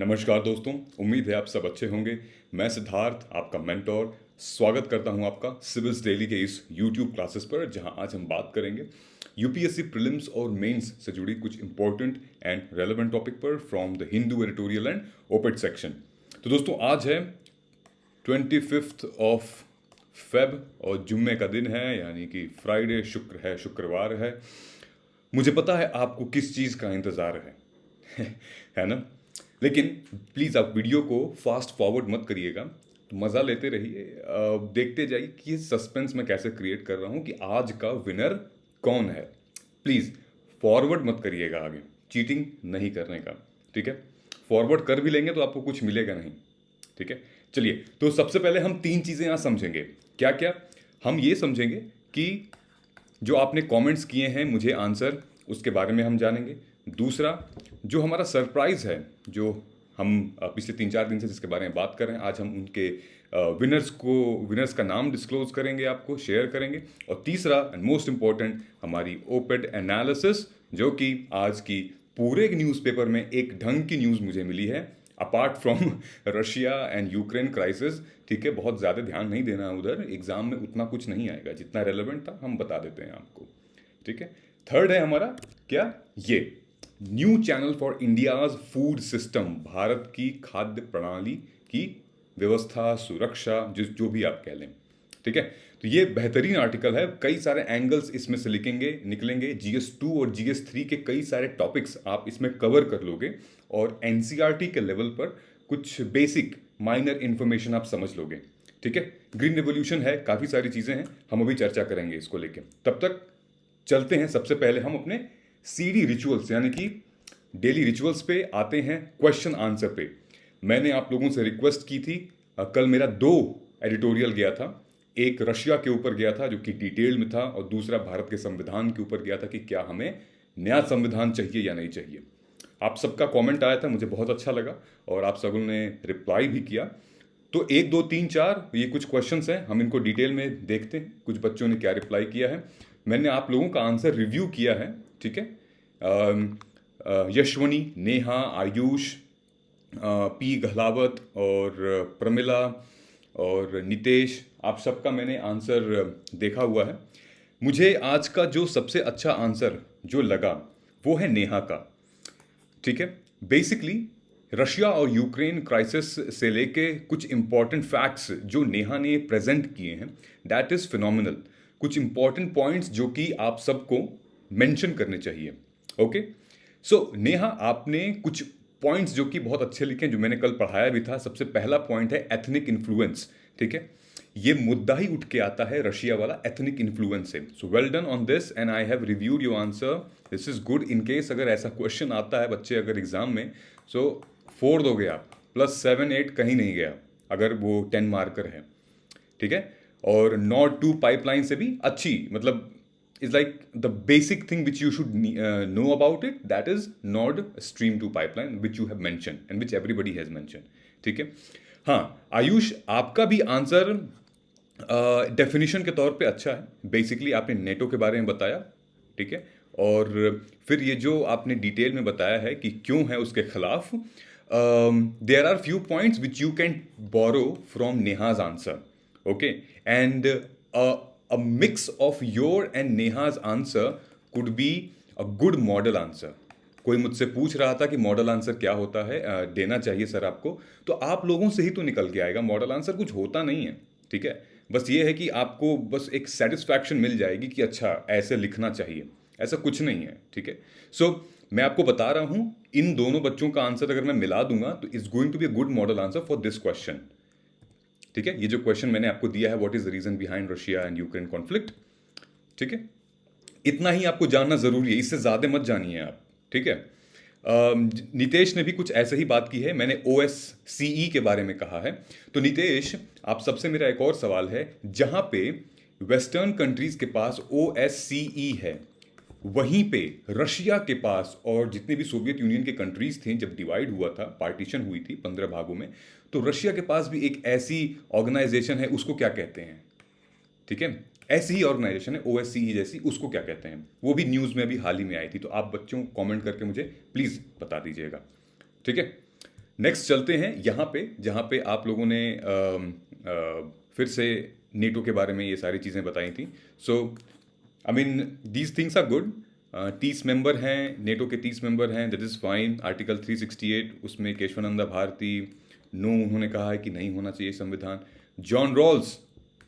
नमस्कार दोस्तों, उम्मीद है आप सब अच्छे होंगे। मैं सिद्धार्थ, आपका मेंटोर, स्वागत करता हूं आपका सिविल्स डेली के इस यूट्यूब क्लासेस पर, जहां आज हम बात करेंगे यूपीएससी प्रीलिम्स और मेंस से जुड़ी कुछ इंपॉर्टेंट एंड रेलेवेंट टॉपिक पर from the Hindu editorial and op-ed section. तो दोस्तों, आज है 25 ऑफ फेब और जुम्मे का दिन है, यानी कि फ्राइडे, शुक्रवार है। मुझे पता है आपको किस चीज़ का इंतज़ार है है ना। लेकिन प्लीज़ आप वीडियो को फास्ट फॉरवर्ड मत करिएगा, तो मज़ा लेते रहिए, देखते जाइए कि ये सस्पेंस मैं कैसे क्रिएट कर रहा हूँ कि आज का विनर कौन है। प्लीज़ फॉरवर्ड मत करिएगा, आगे चीटिंग नहीं करने का, ठीक है। फॉरवर्ड कर भी लेंगे तो आपको कुछ मिलेगा नहीं, ठीक है। चलिए, तो सबसे पहले हम तीन चीज़ें यहाँ समझेंगे। क्या क्या? हम ये समझेंगे कि जो आपने कमेंट्स किए हैं मुझे आंसर, उसके बारे में हम जानेंगे। दूसरा, जो हमारा सरप्राइज़ है, जो हम पिछले 3-4 दिन से जिसके बारे में बात कर रहे हैं, आज हम उनके विनर्स का नाम डिस्क्लोज करेंगे, आपको शेयर करेंगे। और तीसरा एंड मोस्ट इम्पॉर्टेंट, हमारी ओपेड एनालिसिस, जो कि आज की पूरे न्यूज़पेपर में एक ढंग की न्यूज़ मुझे मिली है, apart from Russia and Ukraine crisis, ठीक है। बहुत ज़्यादा ध्यान नहीं देना उधर, एग्जाम में उतना कुछ नहीं आएगा, जितना रेलेवेंट था हम बता देते हैं आपको, ठीक है। थर्ड है हमारा क्या, ये new channel for India's food system, Bharat की खाद्य प्रणाली की व्यवस्था, सुरक्षा, जो भी आप कह लें, ठीक है। तो ये बेहतरीन आर्टिकल है, कई सारे एंगल्स इसमें से निकलेंगे। GS2 और GS3 के कई सारे टॉपिक्स आप इसमें कवर कर लोगे, और NCERT के लेवल पर कुछ बेसिक माइनर इन्फॉर्मेशन आप समझ लोगे, ठीक है। ग्रीन रेवोल्यूशन है, काफ़ी सारी चीज़ें हैं, हम अभी चर्चा करेंगे इसको लेके। तब तक चलते हैं, सबसे पहले हम अपने CD रिचुअल्स यानी कि डेली रिचुअल्स पे आते हैं, क्वेश्चन आंसर पे। मैंने आप लोगों से रिक्वेस्ट की थी, कल मेरा 2 एडिटोरियल गया था। एक रशिया के ऊपर गया था जो कि डिटेल में था, और दूसरा भारत के संविधान के ऊपर गया था कि क्या हमें नया संविधान चाहिए या नहीं चाहिए। आप सबका कमेंट आया था, मुझे बहुत अच्छा लगा, और आप सबों ने रिप्लाई भी किया। तो 1 2 3 4 ये कुछ क्वेश्चंस हैं, हम इनको डिटेल में देखते हैं, कुछ बच्चों ने क्या रिप्लाई किया है। मैंने आप लोगों का आंसर रिव्यू किया है, ठीक है। यशवनी, नेहा, आयुष, पी गहलावत और प्रमिला और नितेश, आप सबका मैंने आंसर देखा हुआ है। मुझे आज का जो सबसे अच्छा आंसर जो लगा वो है नेहा का, ठीक है। बेसिकली रशिया और यूक्रेन क्राइसिस से लेके कुछ इंपॉर्टेंट फैक्ट्स जो नेहा ने प्रेजेंट किए हैं, दैट इज़ फिनोमिनल। कुछ इंपॉर्टेंट पॉइंट्स जो कि आप सबको मेंशन करने चाहिए, ओके। सो नेहा, आपने कुछ पॉइंट्स जो कि बहुत अच्छे लिखे हैं, जो मैंने कल पढ़ाया भी था। सबसे पहला पॉइंट है एथनिक इन्फ्लुएंस, ठीक है। ये मुद्दा ही उठ के आता है रशिया वाला, एथनिक इन्फ्लुएंस से। So well done on this, and I have reviewed your answer. This is good. In case अगर ऐसा क्वेश्चन आता है बच्चे अगर एग्जाम में, सो 4 दोगे आप, +7 8 कहीं नहीं गया अगर वो 10 मार्कर है, ठीक है। और नॉर्ड टू पाइपलाइन से भी अच्छी, मतलब is like the basic thing which you should know about it, that is Nord Stream 2 pipeline which you have mentioned and which everybody has mentioned, ठीक है। हाँ आयुष, आपका भी आंसर डेफिनेशन के तौर पे अच्छा है। बेसिकली आपने नेटो के बारे में बताया, ठीक है। और फिर ये जो आपने डिटेल में बताया है कि क्यों है उसके खिलाफ, there are few points which you can borrow from Neha's answer, okay. And a mix of your and Neha's answer could be a good model answer. कोई मुझसे पूछ रहा था कि मॉडल आंसर क्या होता है, देना चाहिए सर आपको, तो आप लोगों से ही तो निकल के आएगा। मॉडल आंसर कुछ होता नहीं है, ठीक है। बस ये है कि आपको बस एक सेटिस्फैक्शन मिल जाएगी कि अच्छा ऐसे लिखना चाहिए, ऐसा कुछ नहीं है, ठीक है। सो मैं आपको बता रहा हूँ, इन दोनों बच्चों का आंसर अगर मैं मिला दूंगा तो it's going to be a good model answer for this question, ठीक है। ये जो क्वेश्चन मैंने आपको दिया है, what is the reason behind Russia and Ukraine conflict, ठीक है। इतना ही आपको जानना जरूरी है, इससे ज्यादा मत जानिए आप, ठीक है। नितेश ने भी कुछ ऐसे ही बात की है, मैंने OSCE के बारे में कहा है। तो नितेश, आप सबसे मेरा एक और सवाल है, जहां पे वेस्टर्न कंट्रीज के पास OSCE है, वहीं पे रशिया के पास और जितने भी सोवियत यूनियन के कंट्रीज थे, जब डिवाइड हुआ था, पार्टीशन हुई थी 15 भागों में, तो रशिया के पास भी एक ऐसी ऑर्गेनाइजेशन है, उसको क्या कहते हैं, ठीक है। ऐसी ही ऑर्गेनाइजेशन है OSCE जैसी, उसको क्या कहते हैं, वो भी न्यूज़ में अभी हाल ही में आई थी। तो आप बच्चों कमेंट करके मुझे प्लीज़ बता दीजिएगा, ठीक है। नेक्स्ट चलते हैं यहाँ पे, जहाँ पे आप लोगों ने फिर से नेटो के बारे में ये सारी चीज़ें बताई थी. So I mean these things are good. 30 member हैं, नेटो के 30 मेंबर हैं, दैट इज़ फाइन. आर्टिकल 368 उसमें केशवानंदा भारती नो उन्होंने कहा है कि नहीं होना चाहिए संविधान. John Rawls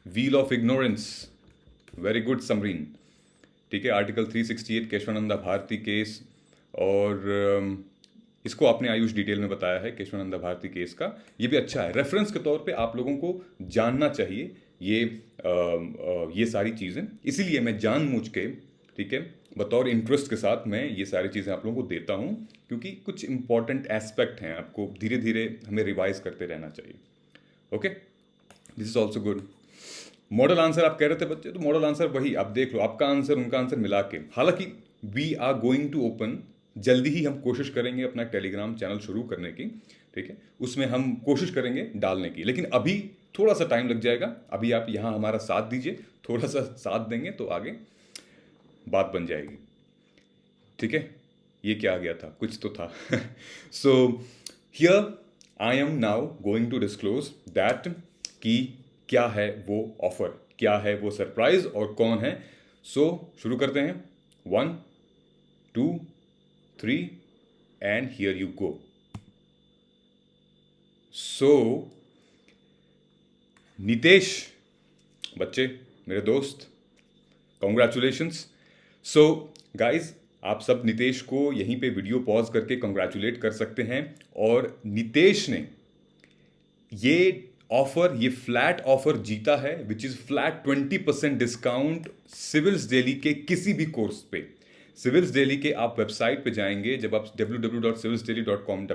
wheel of ignorance, very good Samreen. ठीक है, आर्टिकल 368 केशवानंदा भारती केस, और इसको आपने आयुष डिटेल में बताया है केशवानंदा भारती केस का. ये भी अच्छा है, रेफरेंस के तौर पे आप लोगों को जानना चाहिए ये सारी चीज़ें. इसीलिए मैं जानबूझ के, ठीक है, बतौर इंटरेस्ट के साथ मैं ये सारी चीज़ें आप लोगों को देता हूँ, क्योंकि कुछ इंपॉर्टेंट एस्पेक्ट हैं, आपको धीरे धीरे हमें रिवाइज करते रहना चाहिए. Okay, this is also good. Model answer आप कह रहे थे बच्चे, तो मॉडल आंसर वही आप देख लो, आपका आंसर उनका आंसर मिला के. हालांकि we are going to open, जल्दी ही हम कोशिश करेंगे अपना टेलीग्राम चैनल शुरू करने की. ठीक है, उसमें हम कोशिश करेंगे डालने की, लेकिन अभी थोड़ा सा टाइम लग जाएगा. अभी आप यहाँ हमारा साथ दीजिए, थोड़ा सा साथ देंगे तो आगे बात बन जाएगी. ठीक है, ये क्या आ गया था, कुछ तो था. So here I am now going to disclose that कि क्या है वो ऑफर, क्या है वो सरप्राइज और कौन है. सो शुरू करते हैं. 1 2 3 एंड हियर यू गो. सो नितेश बच्चे, मेरे दोस्त, कॉन्ग्रेचुलेशंस. सो गाइज, आप सब नितेश को यहीं पे वीडियो पॉज करके कॉन्ग्रेचुलेट कर सकते हैं. और नितेश ने ये ऑफर, ये फ्लैट ऑफर जीता है, which is flat 20% discount civils daily के किसी भी कोर्स पे. सिविल्स डेली के आप वेबसाइट पे जाएंगे, जब आप www.civilsdaily.com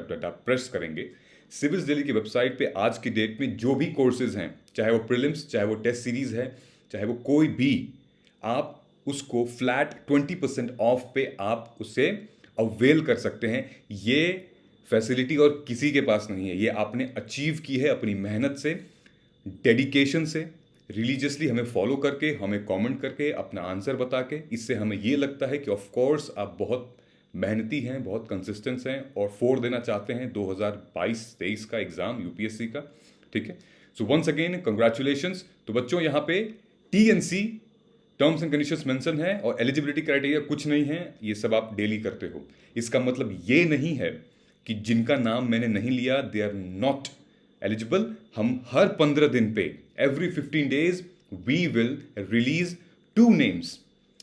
प्रेस करेंगे, सिविल्स डेली की वेबसाइट पे आज की डेट में जो भी कोर्सेज हैं, चाहे वो प्रीलिम्स, चाहे वो टेस्ट सीरीज है, चाहे वो कोई भी, आप उसको फ्लैट 20% ऑफ पे आप उसे अवेल कर सकते हैं. ये फैसिलिटी और किसी के पास नहीं है. ये आपने अचीव की है अपनी मेहनत से, डेडिकेशन से, रिलीजियसली हमें फॉलो करके, हमें कमेंट करके, अपना आंसर बता के. इससे हमें ये लगता है कि ऑफ कोर्स आप बहुत मेहनती हैं, बहुत कंसिस्टेंस हैं और 4 देना चाहते हैं 2022-23 का एग्ज़ाम यूपीएससी का. ठीक है, सो वंस अगेन कंग्रेचुलेशंस. तो बच्चों यहाँ पे TNC terms and conditions mention है और एलिजिबिलिटी क्राइटेरिया कुछ नहीं है. ये सब आप डेली करते हो. इसका मतलब ये नहीं है कि जिनका नाम मैंने नहीं लिया दे आर नॉट एलिजिबल. हम हर 15 दिन पे, every 15 days we will release 2 names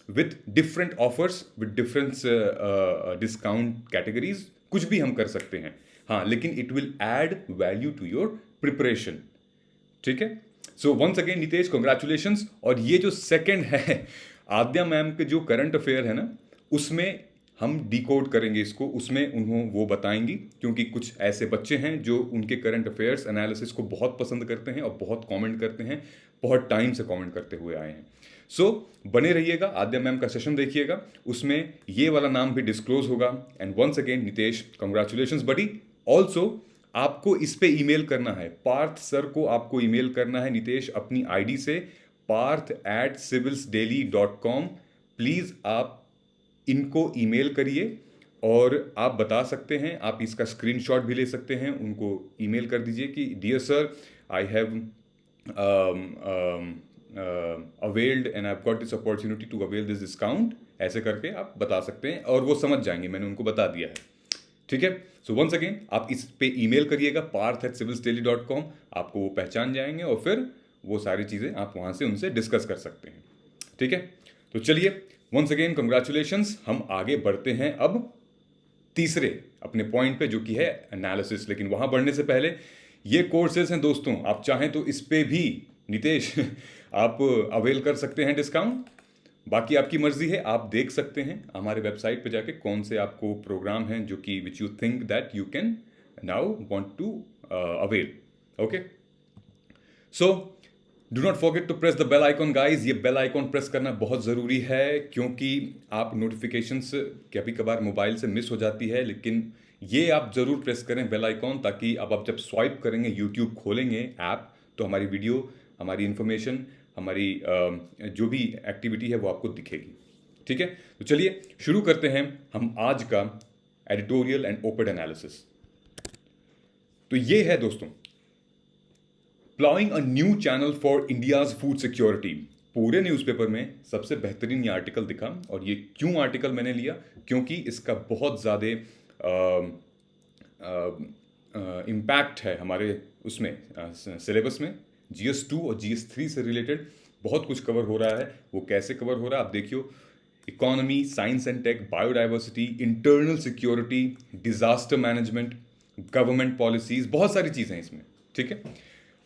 with different offers, with different discount categories. कुछ भी हम कर सकते हैं, हाँ, लेकिन it will add value to your preparation. ठीक है, so once again Nitesh congratulations. और ये जो सेकंड है, आद्या मैम के जो करंट अफेयर है ना, उसमें हम डिकोड करेंगे इसको, उसमें वो बताएंगी, क्योंकि कुछ ऐसे बच्चे हैं जो उनके करंट अफेयर्स एनालिसिस को बहुत पसंद करते हैं और बहुत कमेंट करते हैं, बहुत टाइम से कमेंट करते हुए आए हैं. सो बने रहिएगा, आद्या मैम का सेशन देखिएगा, उसमें ये वाला नाम भी डिस्क्लोज होगा. And once again Nitesh congratulations buddy. Also आपको इस पे ईमेल करना है, पार्थ सर को आपको ईमेल करना है नितेश अपनी आईडी से, parth@civilsdaily.com. प्लीज़ आप इनको ईमेल करिए और आप बता सकते हैं, आप इसका स्क्रीनशॉट भी ले सकते हैं, उनको ईमेल कर दीजिए कि dear sir, I have availed and I have got this opportunity to avail this discount. ऐसे करके आप बता सकते हैं और वो समझ जाएंगे, मैंने उनको बता दिया है. ठीक है, सो वंस अगेन आप इस पे ईमेल करिएगा parth@civilsdaily.com. आपको वो पहचान जाएंगे और फिर वो सारी चीज़ें आप वहाँ से उनसे डिस्कस कर सकते हैं. ठीक है, तो चलिए वंस अगेन कंग्रेचुलेशंस. हम आगे बढ़ते हैं अब तीसरे अपने पॉइंट पे, जो कि है एनालिसिस. लेकिन वहाँ बढ़ने से पहले ये कोर्सेज हैं दोस्तों, आप चाहें तो इस पे भी नितेश आप अवेल कर सकते हैं डिस्काउंट. बाकी आपकी मर्जी है, आप देख सकते हैं हमारे वेबसाइट पे जाके कौन से आपको प्रोग्राम हैं जो कि which you think that you can now want to avail. Okay, so do not forget to press the bell icon guys. ये बेल आइकॉन प्रेस करना बहुत ज़रूरी है, क्योंकि आप नोटिफिकेशंस कभी कभार मोबाइल से मिस हो जाती है, लेकिन ये आप ज़रूर प्रेस करें बेल आइकॉन, ताकि अब आप जब स्वाइप करेंगे, यूट्यूब खोलेंगे ऐप, तो हमारी वीडियो, हमारी इन्फॉर्मेशन, हमारी जो भी एक्टिविटी है वो आपको दिखेगी. ठीक है, तो चलिए शुरू करते हैं हम आज का एडिटोरियल एंड ओपेड एनालिसिस. तो ये है दोस्तों, ploughing a new channel for India's food security. पूरे न्यूज़पेपर में सबसे बेहतरीन ये आर्टिकल दिखा। और ये क्यों आर्टिकल मैंने लिया, क्योंकि इसका बहुत ज़्यादा इम्पैक्ट है हमारे उसमें सिलेबस में। GS2 और GS3 से रिलेटेड बहुत कुछ कवर हो रहा है। वो कैसे कवर हो रहा है आप देखियो। Economy, science and tech, biodiversity, internal security, disaster management, government policies, बहुत सारी चीज़ें हैं इसमें, ठीक है।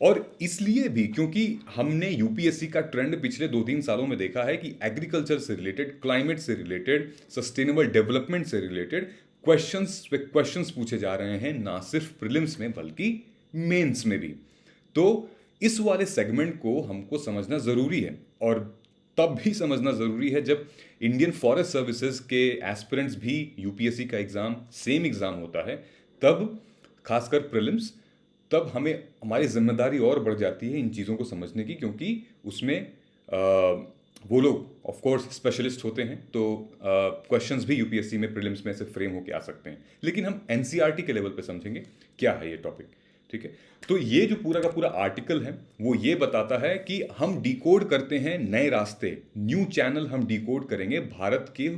और इसलिए भी क्योंकि हमने यूपीएससी का ट्रेंड पिछले 2-3 सालों में देखा है कि एग्रीकल्चर से रिलेटेड, क्लाइमेट से रिलेटेड, सस्टेनेबल डेवलपमेंट से रिलेटेड क्वेश्चंस पे क्वेश्चंस पूछे जा रहे हैं, ना सिर्फ प्रीलिम्स में बल्कि मेंस में भी। तो इस वाले सेगमेंट को हमको समझना ज़रूरी है, और तब भी समझना ज़रूरी है जब इंडियन फॉरेस्ट सर्विसेज के एस्पिरेंट्स भी यूपीएससी का एग्ज़ाम सेम एग्ज़ाम होता है, तब खासकर प्रीलिम्स, तब हमें हमारी जिम्मेदारी और बढ़ जाती है इन चीज़ों को समझने की, क्योंकि उसमें वो लोग ऑफ कोर्स स्पेशलिस्ट होते हैं, तो क्वेश्चंस भी यूपीएससी में प्रीलिम्स में से फ्रेम होके आ सकते हैं। लेकिन हम एनसीईआरटी के लेवल पे समझेंगे क्या है ये टॉपिक, ठीक है। तो ये जो पूरा का पूरा आर्टिकल है वो ये बताता है कि हम डिकोड करते हैं नए रास्ते, न्यू चैनल हम डिकोड करेंगे भारत की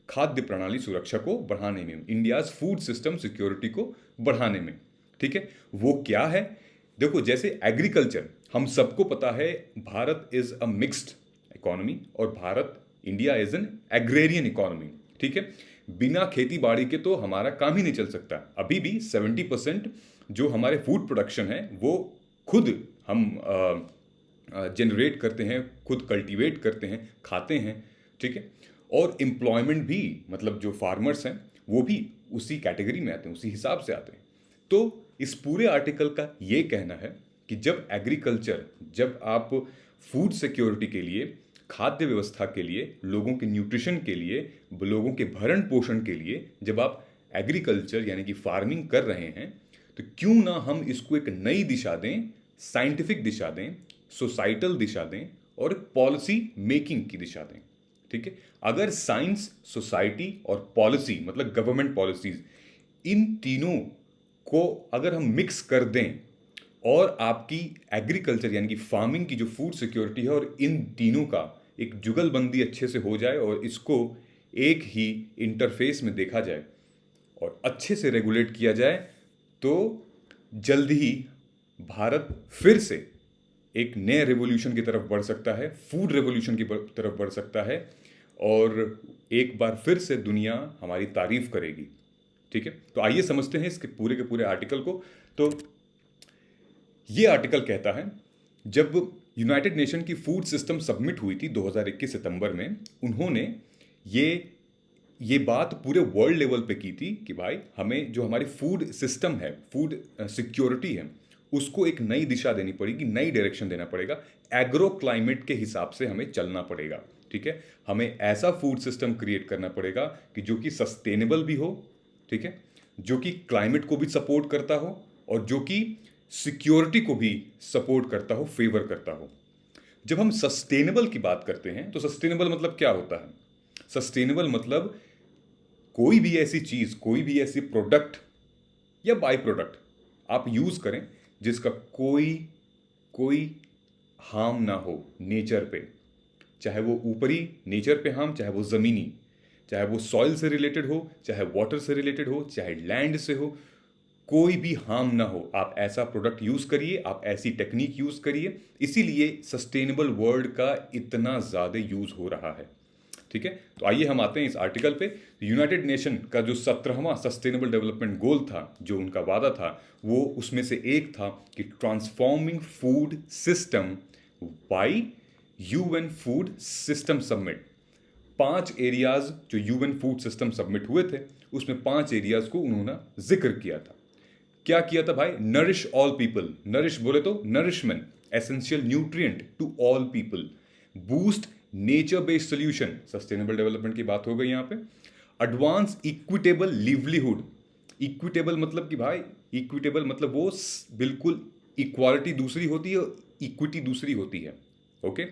खाद्य प्रणाली सुरक्षा को बढ़ाने में, इंडियाज फूड सिस्टम सिक्योरिटी को बढ़ाने में, ठीक है। वो क्या है, देखो, जैसे एग्रीकल्चर हम सबको पता है, Bharat is a mixed economy, और Bharat, India is an agrarian economy, ठीक है। बिना खेती बाड़ी के तो हमारा काम ही नहीं चल सकता। अभी भी 70% जो हमारे फूड प्रोडक्शन है वो खुद हम जनरेट करते हैं, खुद कल्टीवेट करते हैं, खाते हैं, ठीक है। और एम्प्लॉयमेंट भी, मतलब जो फार्मर्स हैं वो भी उसी कैटेगरी में आते हैं, उसी हिसाब से आते हैं। तो इस पूरे आर्टिकल का ये कहना है कि जब एग्रीकल्चर, जब आप फूड सिक्योरिटी के लिए, खाद्य व्यवस्था के लिए, लोगों के न्यूट्रिशन के लिए, लोगों के भरण पोषण के लिए जब आप एग्रीकल्चर यानी कि फार्मिंग कर रहे हैं, तो क्यों ना हम इसको एक नई दिशा दें, साइंटिफिक दिशा दें, सोसाइटल दिशा दें और पॉलिसी मेकिंग की दिशा दें, ठीक है। अगर साइंस, सोसाइटी और पॉलिसी, मतलब गवर्नमेंट पॉलिसीज, इन तीनों को अगर हम मिक्स कर दें और आपकी एग्रीकल्चर यानी कि फार्मिंग की जो फूड सिक्योरिटी है, और इन तीनों का एक जुगलबंदी अच्छे से हो जाए और इसको एक ही इंटरफेस में देखा जाए और अच्छे से रेगुलेट किया जाए, तो जल्द ही भारत फिर से एक नए रेवोल्यूशन की तरफ बढ़ सकता है, फूड रेवोल्यूशन की तरफ बढ़ सकता है, और एक बार फिर से दुनिया हमारी तारीफ करेगी, ठीक है। तो आइए समझते हैं इसके पूरे के पूरे आर्टिकल को। तो ये आर्टिकल कहता है, जब यूनाइटेड नेशन की फूड सिस्टम सबमिट हुई थी 2021 सितंबर में, उन्होंने ये बात पूरे वर्ल्ड लेवल पे की थी कि भाई हमें जो हमारी फूड सिस्टम है, फूड सिक्योरिटी है, उसको एक नई दिशा देनी पड़ेगी, नई डायरेक्शन देना पड़ेगा, एग्रो क्लाइमेट के हिसाब से हमें चलना पड़ेगा, ठीक है। हमें ऐसा फूड सिस्टम क्रिएट करना पड़ेगा कि जो कि सस्टेनेबल भी हो, ठीक है, जो कि क्लाइमेट को भी सपोर्ट करता हो और जो कि सिक्योरिटी को भी सपोर्ट करता हो, फेवर करता हो। जब हम सस्टेनेबल की बात करते हैं तो सस्टेनेबल मतलब क्या होता है? सस्टेनेबल मतलब कोई भी ऐसी चीज, कोई भी ऐसी प्रोडक्ट या बाई प्रोडक्ट आप यूज करें जिसका कोई हार्म ना हो नेचर पे, चाहे वो ऊपरी नेचर पे हार्म, चाहे वो जमीनी, चाहे वो सॉइल से रिलेटेड हो, चाहे वाटर से रिलेटेड हो, चाहे लैंड से हो, कोई भी हार्म ना हो, आप ऐसा प्रोडक्ट यूज़ करिए, आप ऐसी टेक्निक यूज़ करिए। इसीलिए सस्टेनेबल वर्ड का इतना ज़्यादा यूज़ हो रहा है, ठीक है। तो आइए हम आते हैं इस आर्टिकल पे। यूनाइटेड नेशन का जो 17वां सस्टेनेबल डेवलपमेंट गोल था, जो उनका वादा था, वो उसमें से एक था कि transforming food system by UN food system summit. 5 areas जो यूएन फूड सिस्टम सबमिट हुए थे, उसमें 5 एरियाज को उन्होंने जिक्र किया था। क्या किया था भाई? Nourish all people. नरिश बोले तो nourishment, essential nutrient to all people, boost nature based solution, sustainable development की बात हो गई यहां पे। Advance equitable livelihood. इक्विटेबल मतलब कि भाई, इक्विटेबल मतलब वो बिल्कुल इक्वालिटी दूसरी होती है और इक्विटी दूसरी होती है, ओके।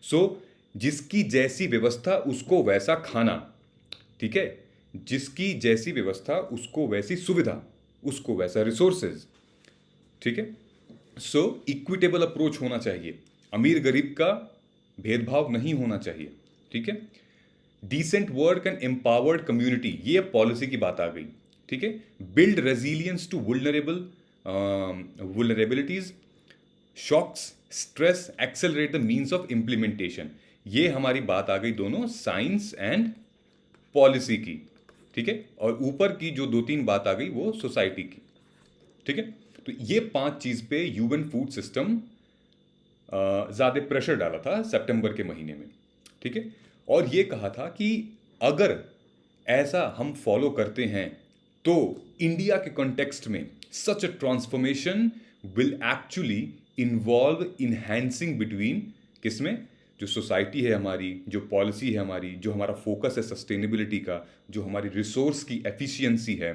सो जिसकी जैसी व्यवस्था उसको वैसा खाना, ठीक है, जिसकी जैसी व्यवस्था उसको वैसी सुविधा, उसको वैसा रिसोर्सेज, ठीक है। सो इक्विटेबल अप्रोच होना चाहिए, अमीर गरीब का भेदभाव नहीं होना चाहिए, ठीक है। Decent work and empowered community, ये पॉलिसी की बात आ गई, ठीक है। Build resilience to vulnerabilities, shocks, stress, accelerate the means of implementation. ये हमारी बात आ गई दोनों साइंस एंड पॉलिसी की, ठीक है। और ऊपर की जो 2-3 बात आ गई वो सोसाइटी की, ठीक है। तो ये 5 चीज पे यूएन फूड सिस्टम ज्यादा प्रेशर डाला था सितंबर के महीने में, ठीक है। और ये कहा था कि अगर ऐसा हम फॉलो करते हैं तो इंडिया के कॉन्टेक्स्ट में such a transformation will actually involve enhancing between, किसमें, जो सोसाइटी है हमारी, जो पॉलिसी है हमारी, जो हमारा फोकस है सस्टेनेबिलिटी का, जो हमारी रिसोर्स की एफिशिएंसी है,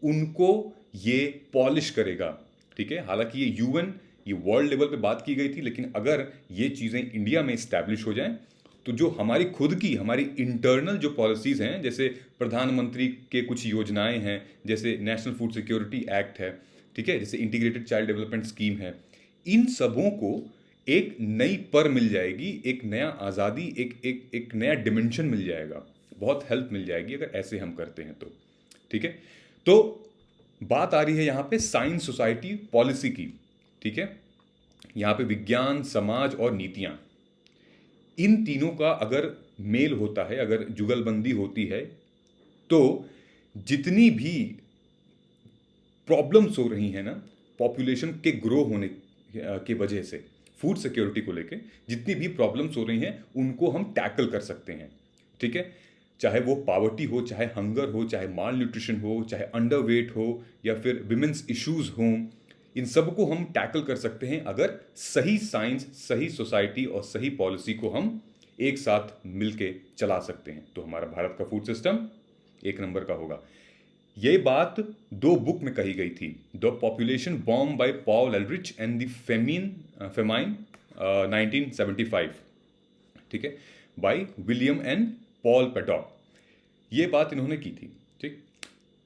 उनको ये पॉलिश करेगा, ठीक है। हालांकि ये वर्ल्ड लेवल पे बात की गई थी, लेकिन अगर ये चीज़ें इंडिया में इस्टेब्लिश हो जाएं तो जो हमारी खुद की, हमारी इंटरनल जो पॉलिसीज़ हैं, जैसे प्रधानमंत्री के कुछ योजनाएं हैं, जैसे नेशनल फूड सिक्योरिटी एक्ट है, ठीक है, जैसे इंटीग्रेटेड चाइल्ड डेवलपमेंट स्कीम है, इन सबों को एक नई पर मिल जाएगी, एक नया आज़ादी, एक नया डिमेंशन मिल जाएगा, बहुत हेल्प मिल जाएगी अगर ऐसे हम करते हैं तो, ठीक है। तो बात आ रही है यहाँ पे साइंस, सोसाइटी, पॉलिसी की, ठीक है। यहाँ पे विज्ञान, समाज और नीतियां, इन तीनों का अगर मेल होता है, अगर जुगलबंदी होती है, तो जितनी भी प्रॉब्लम्स हो रही हैं ना पॉपुलेशन के ग्रो होने की वजह से, फूड सिक्योरिटी को लेके जितनी भी प्रॉब्लम्स हो रही हैं उनको हम टैकल कर सकते हैं, ठीक है। चाहे वो पावर्टी हो, चाहे हंगर हो, चाहे माल न्यूट्रिशन हो, चाहे अंडरवेट हो, या फिर विमेंस इश्यूज हों, इन सब को हम टैकल कर सकते हैं अगर सही साइंस, सही सोसाइटी और सही पॉलिसी को हम एक साथ मिलके चला सकते हैं, तो हमारा भारत का फूड सिस्टम एक नंबर का होगा। ये बात 2 बुक में कही गई थी, the population bomb by Paul Aldrich and the famine 1975, ठीक है, बाय विलियम एंड पॉल पेटॉक, ये बात इन्होंने की थी, ठीक।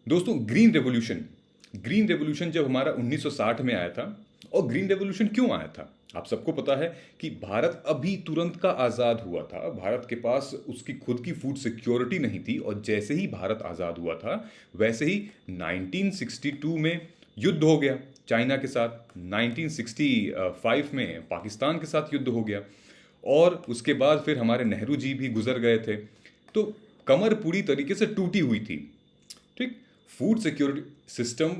दोस्तों, ग्रीन रेवोल्यूशन जब हमारा 1960 में आया था, और ग्रीन रेवोल्यूशन क्यों आया था, आप सबको पता है कि भारत अभी तुरंत का आज़ाद हुआ था, भारत के पास उसकी खुद की फूड सिक्योरिटी नहीं थी, और जैसे ही भारत आज़ाद हुआ था वैसे ही 1962 में युद्ध हो गया चाइना के साथ, 1965 में पाकिस्तान के साथ युद्ध हो गया, और उसके बाद फिर हमारे नेहरू जी भी गुजर गए थे, तो कमर पूरी तरीके से टूटी हुई थी, ठीक। फूड सिक्योरिटी सिस्टम,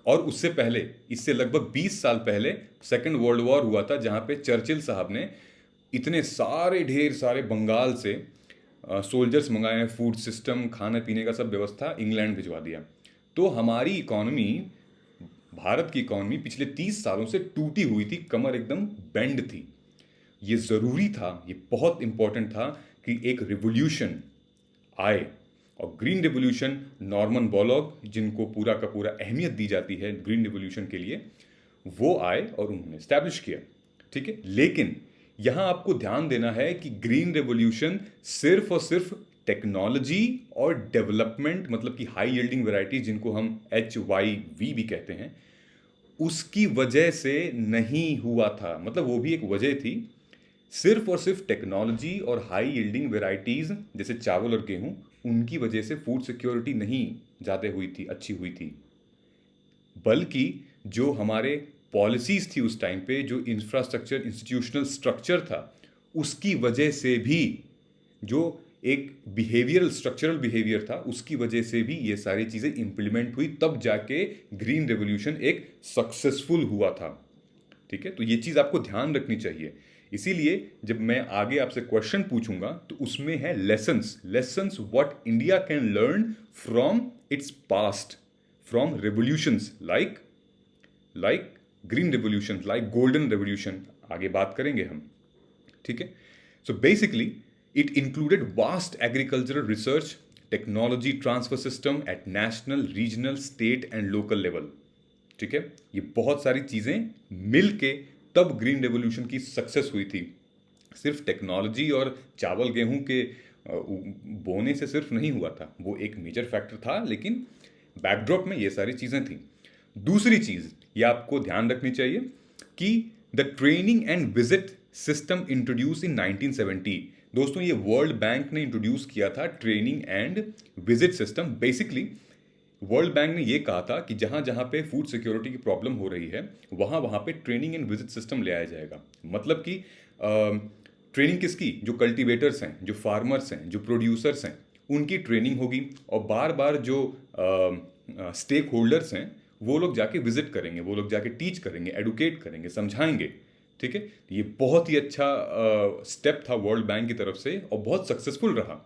और उससे पहले, इससे लगभग 20 साल पहले सेकेंड वर्ल्ड वॉर हुआ था, जहाँ पे चर्चिल साहब ने इतने सारे ढेर सारे बंगाल से सोल्जर्स मंगाए, फूड सिस्टम, खाने पीने का सब व्यवस्था इंग्लैंड भिजवा दिया। तो हमारी इकॉनमी, भारत की इकॉनमी पिछले 30 सालों से टूटी हुई थी, कमर एकदम बेंड थी। ये ज़रूरी था, ये बहुत इंपॉर्टेंट था कि एक रिवोल्यूशन आए, और ग्रीन रिवोल्यूशन, नॉर्मन बोरलॉग, जिनको पूरा का पूरा अहमियत दी जाती है ग्रीन रिवोल्यूशन के लिए, वो आए और उन्होंने स्टैब्लिश किया, ठीक है। लेकिन यहाँ आपको ध्यान देना है कि ग्रीन रिवोल्यूशन सिर्फ और सिर्फ टेक्नोलॉजी और डेवलपमेंट, मतलब कि हाई यील्डिंग वैरायटी, जिनको हम HYV भी कहते हैं, उसकी वजह से नहीं हुआ था, मतलब वो भी एक वजह थी। सिर्फ और सिर्फ टेक्नोलॉजी और हाई यील्डिंग वेराइटीज़ जैसे चावल और गेहूं, उनकी वजह से फूड सिक्योरिटी नहीं ज़्यादा हुई थी, अच्छी हुई थी, बल्कि जो हमारे पॉलिसीज़ थी उस टाइम पे, जो इंफ्रास्ट्रक्चर, इंस्टीट्यूशनल स्ट्रक्चर था, उसकी वजह से भी, जो एक स्ट्रक्चरल बिहेवियर था, उसकी वजह से भी ये सारी चीज़ें इंप्लीमेंट हुई, तब जाके ग्रीन रेवोल्यूशन एक सक्सेसफुल हुआ था, ठीक है। तो ये चीज़ आपको ध्यान रखनी चाहिए। इसीलिए जब मैं आगे आपसे क्वेश्चन पूछूंगा तो उसमें है lessons what India can learn from its past, from revolutions like green revolution, like golden revolution, आगे बात करेंगे हम, ठीक है। So basically it included vast agricultural research, technology transfer system eight national, regional, state and local level, ठीक है। ये बहुत सारी चीज़ें मिल के तब ग्रीन रेवोल्यूशन की सक्सेस हुई थी। सिर्फ टेक्नोलॉजी और चावल गेहूं के बोने से सिर्फ नहीं हुआ था, वो एक मेजर फैक्टर था, लेकिन बैकड्रॉप में ये सारी चीज़ें थी। दूसरी चीज़, ये आपको ध्यान रखनी चाहिए कि the training and visit system introduce इन 1970। दोस्तों ये वर्ल्ड बैंक ने इंट्रोड्यूस किया था training and visit system. Basically world bank ने ये कहा था कि जहाँ जहाँ पे फूड सिक्योरिटी की प्रॉब्लम हो रही है वहाँ वहाँ पे ट्रेनिंग एंड विजिट सिस्टम ले आया जाएगा। मतलब कि ट्रेनिंग किसकी? जो कल्टीवेटर्स हैं, जो फार्मर्स हैं, जो प्रोड्यूसर्स हैं, उनकी ट्रेनिंग होगी और बार बार जो स्टेक होल्डर्स हैं वो लोग जाके विजिट करेंगे, वो लोग जाके टीच करेंगे, एडुकेट करेंगे, समझाएंगे। ठीक है, ये बहुत ही अच्छा स्टेप था वर्ल्ड बैंक की तरफ से और बहुत सक्सेसफुल रहा,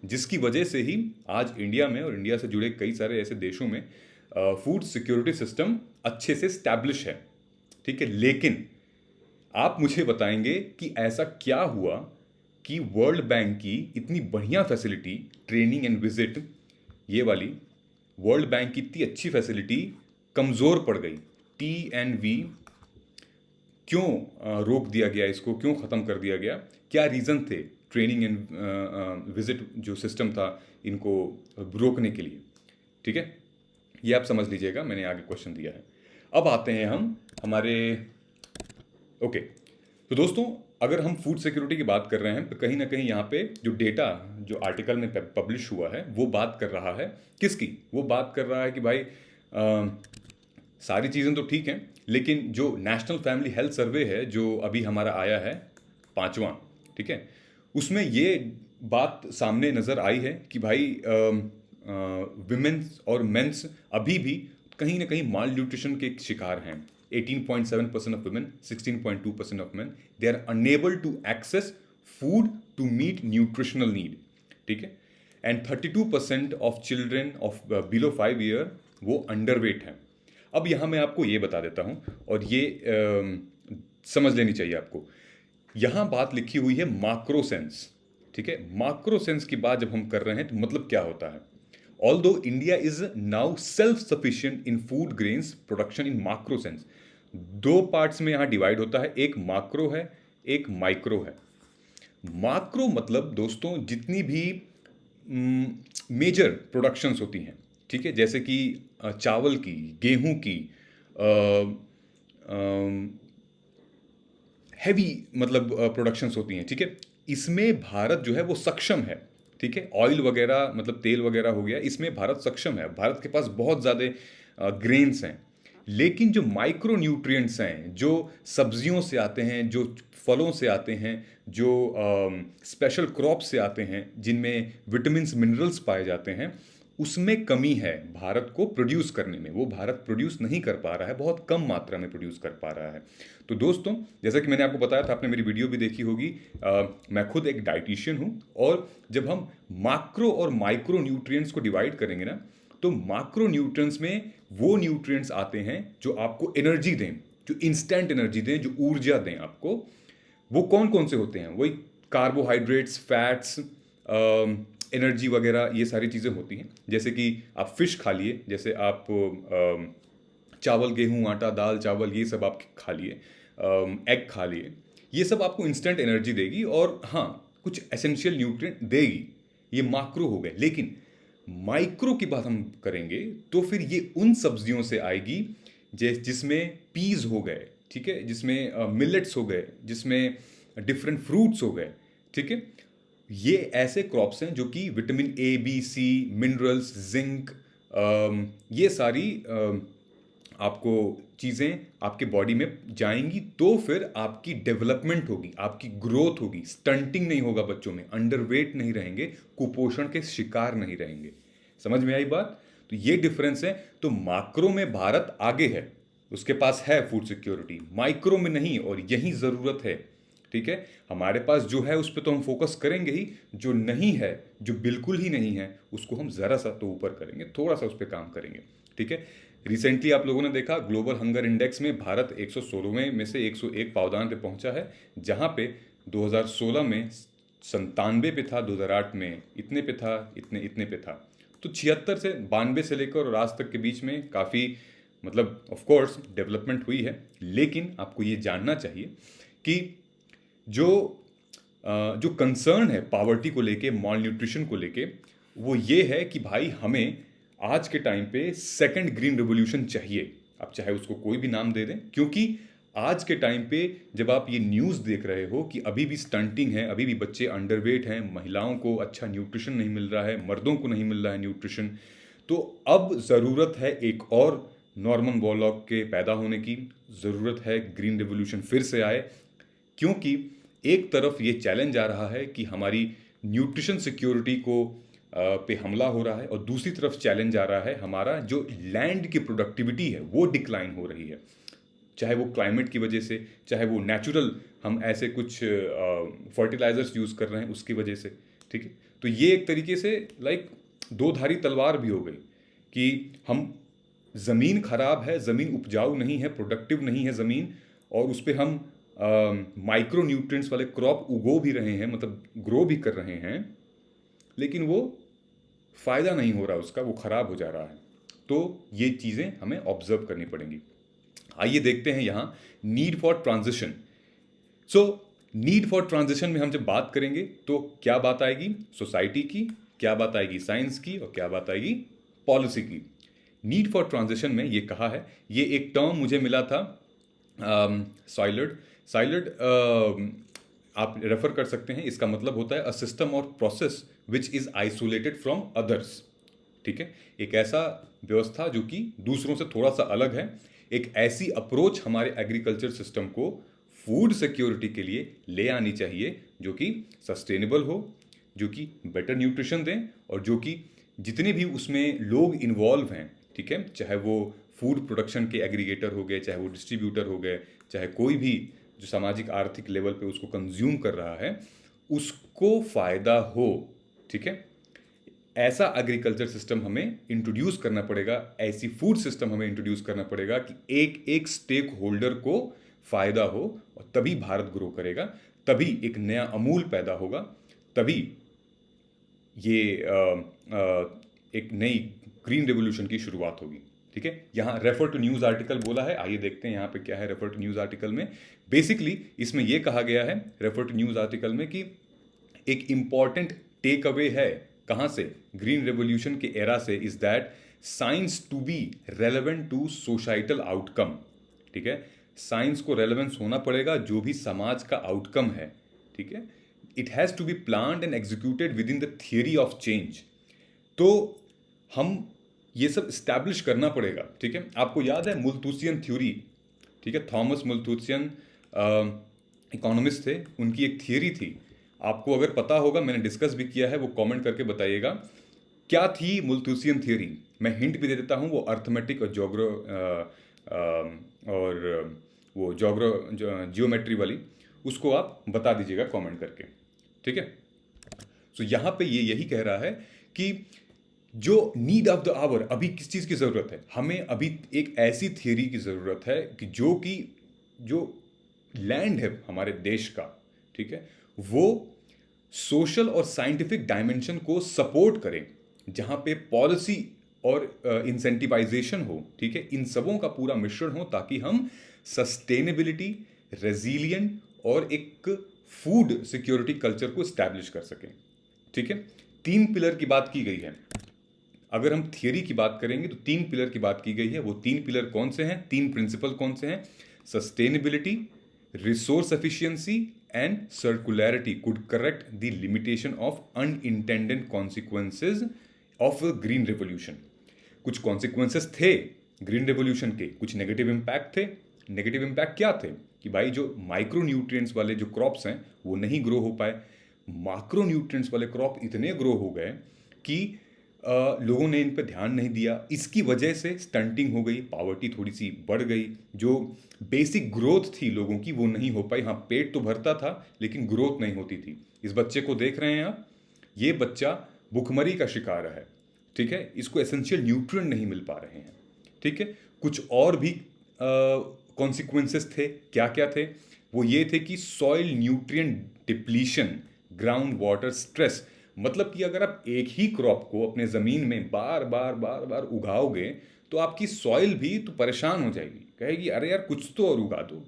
जिसकी वजह से ही आज इंडिया में और इंडिया से जुड़े कई सारे ऐसे देशों में फूड सिक्योरिटी सिस्टम अच्छे से स्टैब्लिश है। ठीक है, लेकिन आप मुझे बताएंगे कि ऐसा क्या हुआ कि वर्ल्ड बैंक की इतनी बढ़िया फैसिलिटी ट्रेनिंग एंड विजिट, ये वाली वर्ल्ड बैंक की इतनी अच्छी फैसिलिटी कमज़ोर पड़ गई। TNV क्यों रोक दिया गया, इसको क्यों ख़त्म कर दिया गया? क्या रीज़न थे ट्रेनिंग एंड विजिट जो सिस्टम था इनको रोकने के लिए? ठीक है, ये आप समझ लीजिएगा, मैंने आगे क्वेश्चन दिया है। अब आते हैं हम हमारे ओके। तो दोस्तों अगर हम फूड सिक्योरिटी की बात कर रहे हैं तो कहीं ना कहीं यहाँ पे जो डेटा जो आर्टिकल में पब्लिश हुआ है वो बात कर रहा है किसकी? वो बात कर रहा है कि भाई सारी चीज़ें तो ठीक हैं, लेकिन जो नेशनल फैमिली हेल्थ सर्वे है जो अभी हमारा आया है 5वां, ठीक है, उसमें ये बात सामने नज़र आई है कि भाई विमेंस और मेंस अभी भी कहीं ना कहीं माल न्यूट्रिशन के शिकार हैं। 18.7% of women, 16.2% of men, they are unable to access food to meet nutritional need. ठीक है, and 32% of children of below 5 year वो अंडरवेट हैं। अब यहाँ मैं आपको ये बता देता हूँ और ये समझ लेनी चाहिए आपको। यहाँ बात लिखी हुई है माक्रो सेंस। ठीक है, माक्रो सेंस की बात जब हम कर रहे हैं तो मतलब क्या होता है? Although India is now self-sufficient in food grains production in macro sense, दो पार्ट्स में यहाँ डिवाइड होता है, एक माक्रो है, एक माइक्रो है। माक्रो मतलब दोस्तों जितनी भी मेजर प्रोडक्शंस होती हैं, ठीक है, जैसे कि चावल की, गेहूं की, हैवी मतलब प्रोडक्शंस होती हैं, ठीक है, इसमें भारत जो है वो सक्षम है। ठीक है, ऑयल वगैरह मतलब तेल वगैरह हो गया, इसमें भारत सक्षम है, भारत के पास बहुत ज़्यादा ग्रेन्स हैं। लेकिन जो माइक्रो न्यूट्रिएंट्स हैं जो सब्जियों से आते हैं, जो फलों से आते हैं, जो स्पेशल क्रॉप से आते हैं जिनमें विटामिन्स मिनरल्स पाए जाते हैं, उसमें कमी है भारत को प्रोड्यूस करने में। वो भारत प्रोड्यूस नहीं कर पा रहा है, बहुत कम मात्रा में प्रोड्यूस कर पा रहा है। तो दोस्तों जैसा कि मैंने आपको बताया था, आपने मेरी वीडियो भी देखी होगी, मैं खुद एक डाइटिशियन हूँ, और जब हम माक्रो और माइक्रो न्यूट्रिएंट्स को डिवाइड करेंगे ना, तो माक्रो न्यूट्रिएंट्स में वो न्यूट्रिएंट्स आते हैं जो आपको एनर्जी दें, जो इंस्टेंट एनर्जी दें, जो ऊर्जा दें आपको। वो कौन कौन से होते हैं? वही कार्बोहाइड्रेट्स, फैट्स, एनर्जी वगैरह, ये सारी चीज़ें होती हैं। जैसे कि आप फिश खा लिए, जैसे आप चावल, गेहूं, आटा, दाल, चावल, ये सब आप खा लिए, एग खा लिए, ये सब आपको इंस्टेंट एनर्जी देगी और हाँ कुछ एसेंशियल न्यूट्रिएंट देगी। ये माक्रो हो गए। लेकिन माइक्रो की बात हम करेंगे तो फिर ये उन सब्जियों से आएगी जिसमें पीज हो गए, ठीक है, जिसमें मिलेट्स हो गए, जिसमें डिफरेंट फ्रूट्स हो गए। ठीक है, ये ऐसे क्रॉप्स हैं जो कि vitamin A, B, C, minerals, zinc, ये सारी आपको चीज़ें आपके बॉडी में जाएंगी तो फिर आपकी डेवलपमेंट होगी, आपकी ग्रोथ होगी, स्टंटिंग नहीं होगा बच्चों में, अंडरवेट नहीं रहेंगे, कुपोषण के शिकार नहीं रहेंगे। समझ में आई बात? तो ये डिफरेंस है। तो माक्रो में भारत आगे है, उसके पास है फूड सिक्योरिटी, माइक्रो में नहीं, और यही ज़रूरत है। ठीक है, हमारे पास जो है उस पर तो हम फोकस करेंगे ही, जो नहीं है, जो बिल्कुल ही नहीं है, उसको हम ज़रा सा तो ऊपर करेंगे, थोड़ा सा उस पर काम करेंगे। ठीक है, रिसेंटली आप लोगों ने देखा ग्लोबल हंगर इंडेक्स में भारत 116वें में से 101 पावदान पे पहुंचा है, जहां पे 2016 में 97 पे था, 2008 में इतने पे था, इतने पे था। तो 76 से 92 से लेकर और आज तक के बीच में काफ़ी मतलब ऑफ कोर्स डेवलपमेंट हुई है। लेकिन आपको ये जानना चाहिए कि जो कंसर्न है पावर्टी को लेके, मॉल न्यूट्रिशन को लेके, वो ये है कि भाई हमें आज के टाइम पे सेकंड ग्रीन रिवॉल्यूशन चाहिए। आप चाहे उसको कोई भी नाम दे दें, क्योंकि आज के टाइम पे जब आप ये न्यूज़ देख रहे हो कि अभी भी स्टंटिंग है, अभी भी बच्चे अंडरवेट हैं, महिलाओं को अच्छा न्यूट्रिशन नहीं मिल रहा है, मर्दों को नहीं मिल रहा है न्यूट्रिशन, तो अब ज़रूरत है एक और नॉर्मन बोरलॉग के पैदा होने की, ज़रूरत है ग्रीन रेवोल्यूशन फिर से आए, क्योंकि एक तरफ ये चैलेंज आ रहा है कि हमारी न्यूट्रिशन सिक्योरिटी को पे हमला हो रहा है, और दूसरी तरफ चैलेंज आ रहा है हमारा जो लैंड की प्रोडक्टिविटी है वो डिक्लाइन हो रही है, चाहे वो क्लाइमेट की वजह से, चाहे वो नेचुरल हम ऐसे कुछ फर्टिलाइजर्स यूज़ कर रहे हैं उसकी वजह से। ठीक है, तो ये एक तरीके से लाइक दो धारी तलवार भी हो गई कि हम ज़मीन खराब है, ज़मीन उपजाऊ नहीं है, प्रोडक्टिव नहीं है ज़मीन, और उस पर हम माइक्रो न्यूट्रिएंट्स वाले क्रॉप उगो भी रहे हैं, मतलब ग्रो भी कर रहे हैं, लेकिन वो फ़ायदा नहीं हो रहा उसका, वो ख़राब हो जा रहा है। तो ये चीज़ें हमें ऑब्जर्व करनी पड़ेंगी। आइए देखते हैं यहाँ need for transition. So need for transition में हम जब बात करेंगे तो क्या बात आएगी, सोसाइटी की, क्या बात आएगी साइंस की, और क्या बात आएगी पॉलिसी की। नीड फॉर ट्रांजिशन में ये कहा है, ये एक टर्म मुझे मिला था साइलर्ड, आप रेफर कर सकते हैं, इसका मतलब होता है अ सिस्टम और process which is isolated from others. ठीक है, एक ऐसा व्यवस्था जो कि दूसरों से थोड़ा सा अलग है, एक ऐसी अप्रोच हमारे एग्रीकल्चर सिस्टम को फूड सिक्योरिटी के लिए ले आनी चाहिए जो कि सस्टेनेबल हो, जो कि बेटर न्यूट्रिशन दें, और जो कि जितने भी उसमें लोग इन्वॉल्व हैं, ठीक है, चाहे वो फूड प्रोडक्शन के एग्रीगेटर हो गए, चाहे वो डिस्ट्रीब्यूटर हो गए, चाहे कोई भी जो सामाजिक आर्थिक लेवल पे उसको कंज्यूम कर रहा है, उसको फ़ायदा हो। ठीक है, ऐसा एग्रीकल्चर सिस्टम हमें इंट्रोड्यूस करना पड़ेगा, ऐसी फूड सिस्टम हमें इंट्रोड्यूस करना पड़ेगा कि एक एक स्टेक होल्डर को फ़ायदा हो, और तभी भारत ग्रो करेगा, तभी एक नया अमूल पैदा होगा, तभी ये एक नई ग्रीन रेवोल्यूशन की शुरुआत होगी। ठीक है, यहाँ रेफर टू न्यूज़ आर्टिकल बोला है, आइए देखते हैं यहाँ पे क्या है रेफर टू न्यूज़ आर्टिकल में। बेसिकली इसमें यह कहा गया है रेफर टू न्यूज़ आर्टिकल में कि एक इम्पॉर्टेंट टेक अवे है कहाँ से, ग्रीन रेवोल्यूशन के एरा से, is that science to be relevant to societal outcome. ठीक है, साइंस को रेलेवेंस होना पड़ेगा जो भी समाज का आउटकम है। ठीक है, it has to be planned and executed within the theory of change. तो हम ये सब इस्टेब्लिश करना पड़ेगा। ठीक है, आपको याद है मुल्थूसियन थ्योरी, ठीक है, थॉमस मुल्थूसियन इकोनॉमिस्ट थे, उनकी एक थियरी थी, आपको अगर पता होगा, मैंने डिस्कस भी किया है, वो कमेंट करके बताइएगा क्या थी मुल्थूसियन थ्योरी। मैं हिंट भी दे देता हूँ, वो अर्थमेटिक और वो जियोमेट्री वाली, उसको आप बता दीजिएगा कमेंट करके। ठीक है, तो यहाँ पे ये यही कह रहा है कि जो नीड ऑफ द आवर, अभी किस चीज़ की ज़रूरत है, हमें अभी एक ऐसी थियरी की ज़रूरत है कि जो लैंड है हमारे देश का, ठीक है, वो सोशल और साइंटिफिक डायमेंशन को सपोर्ट करें, जहाँ पे पॉलिसी और इंसेंटिवाइजेशन हो। ठीक है, इन सबों का पूरा मिश्रण हो, ताकि हम सस्टेनेबिलिटी, रेजिलियंट और एक फूड सिक्योरिटी कल्चर को इस्टेब्लिश कर सकें। ठीक है, 3 पिलर की बात की गई है। अगर हम थियरी की बात करेंगे तो 3 पिलर की बात की गई है। वो 3 पिलर कौन से हैं, 3 प्रिंसिपल कौन से हैं? Sustainability, resource efficiency and circularity could correct the limitation of unintended consequences of green revolution. कुछ कॉन्सिक्वेंसेस थे ग्रीन रेवोल्यूशन के, कुछ नेगेटिव इम्पैक्ट थे। नेगेटिव इम्पैक्ट क्या थे कि भाई जो माइक्रो न्यूट्रिएंट्स वाले जो क्रॉप्स हैं वो नहीं ग्रो हो पाए, माक्रो न्यूट्रिएंट्स वाले क्रॉप इतने ग्रो हो गए कि लोगों ने इन पर ध्यान नहीं दिया। इसकी वजह से स्टंटिंग हो गई, पावर्टी थोड़ी सी बढ़ गई, जो बेसिक ग्रोथ थी लोगों की वो नहीं हो पाई। हाँ, पेट तो भरता था लेकिन ग्रोथ नहीं होती थी। इस बच्चे को देख रहे हैं आप, ये बच्चा भुखमरी का शिकार है। ठीक है, इसको एसेंशियल न्यूट्रिएंट नहीं मिल पा रहे हैं। ठीक है, कुछ और भी कॉन्सिक्वेंसेस थे। क्या क्या थे? वो ये थे कि soil nutrient depletion, ground water stress. मतलब कि अगर आप एक ही क्रॉप को अपने ज़मीन में बार बार उगाओगे तो आपकी सॉइल भी तो परेशान हो जाएगी, कहेगी अरे यार कुछ तो और उगा दो।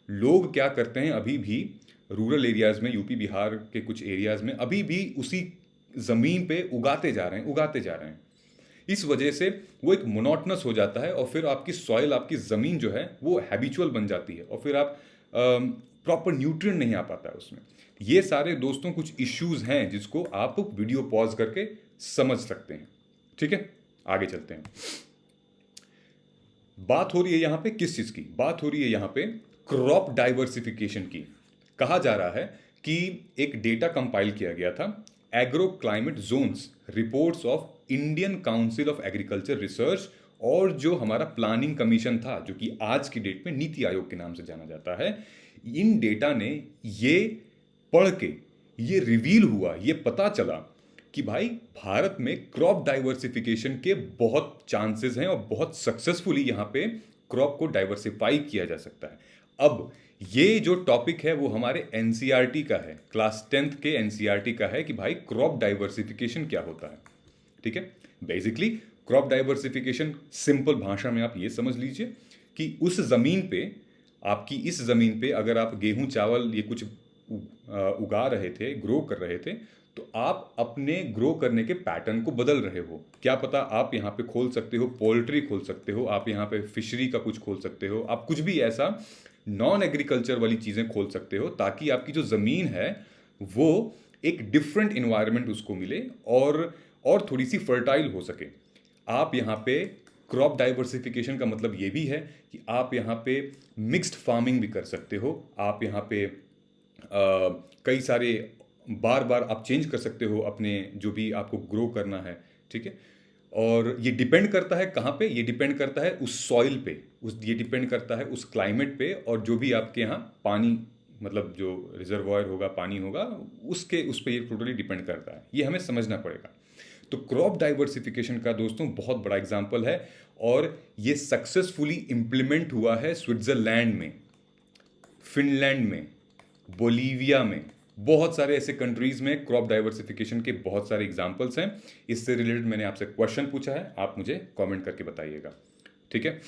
लोग क्या करते हैं, अभी भी रूरल एरियाज़ में, यूपी बिहार के कुछ एरियाज़ में अभी भी उसी ज़मीन पे उगाते जा रहे हैं। इस वजह से वो एक मोनोटनस हो जाता है और फिर आपकी सॉइल, आपकी ज़मीन जो है वो हैबिचुअल बन जाती है और फिर आप प्रॉपर न्यूट्रिएंट नहीं आ पाता है उसमें। ये सारे दोस्तों कुछ इश्यूज हैं जिसको आप वीडियो पॉज करके समझ सकते हैं। ठीक है, आगे चलते हैं। बात हो रही है यहाँ पे किस चीज़ की? बात हो रही है यहाँ पे क्रॉप डाइवर्सिफिकेशन की। कहा जा रहा है कि एक डेटा कंपाइल किया गया था, agro climate zones reports of Indian council of agriculture research, और जो हमारा प्लानिंग कमीशन था जो कि आज की डेट में नीति आयोग के नाम से जाना जाता है, इन डेटा ने ये पढ़ के ये रिवील हुआ, ये पता चला कि भाई भारत में क्रॉप डाइवर्सिफिकेशन के बहुत चांसेस हैं और बहुत सक्सेसफुली यहाँ पे क्रॉप को डाइवर्सिफाई किया जा सकता है। अब ये जो टॉपिक है वो हमारे एनसीईआरटी का है, क्लास 10th के एनसीईआरटी का है कि भाई क्रॉप डाइवर्सिफिकेशन क्या होता है। ठीक है, बेसिकली क्रॉप डाइवर्सिफिकेशन सिंपल भाषा में आप ये समझ लीजिए कि उस जमीन पे, आपकी इस जमीन पे अगर आप गेहूं चावल ये कुछ उगा रहे थे, ग्रो कर रहे थे, तो आप अपने ग्रो करने के पैटर्न को बदल रहे हो। क्या पता आप यहाँ पे खोल सकते हो, पोल्ट्री खोल सकते हो, आप यहाँ पे फिशरी का कुछ खोल सकते हो, आप कुछ भी ऐसा नॉन एग्रीकल्चर वाली चीज़ें खोल सकते हो ताकि आपकी जो ज़मीन है वो एक डिफरेंट इन्वायरमेंट उसको मिले और थोड़ी सी फर्टाइल हो सके। आप यहाँ पे क्रॉप डाइवर्सिफिकेशन का मतलब ये भी है कि आप यहाँ पे मिक्स्ड फार्मिंग भी कर सकते हो। आप यहाँ पे कई सारे बार बार आप चेंज कर सकते हो अपने जो भी आपको ग्रो करना है। ठीक है, और ये डिपेंड करता है कहाँ पे? ये डिपेंड करता है उस सॉइल पे, ये डिपेंड करता है उस क्लाइमेट पे, और जो भी आपके यहाँ पानी, मतलब जो रिजर्वायर होगा, पानी होगा, उस पे ये टोटली डिपेंड करता है। ये हमें समझना पड़ेगा। तो क्रॉप डाइवर्सिफिकेशन का दोस्तों बहुत बड़ा एग्जाम्पल है और ये सक्सेसफुली इम्प्लीमेंट हुआ है स्विट्जरलैंड में, फिनलैंड में, बोलीविया में, बहुत सारे ऐसे कंट्रीज में क्रॉप डाइवर्सिफिकेशन के बहुत सारे एग्जांपल्स हैं। इससे रिलेटेड मैंने आपसे क्वेश्चन पूछा है, आप मुझे कमेंट करके बताइएगा। ठीक है,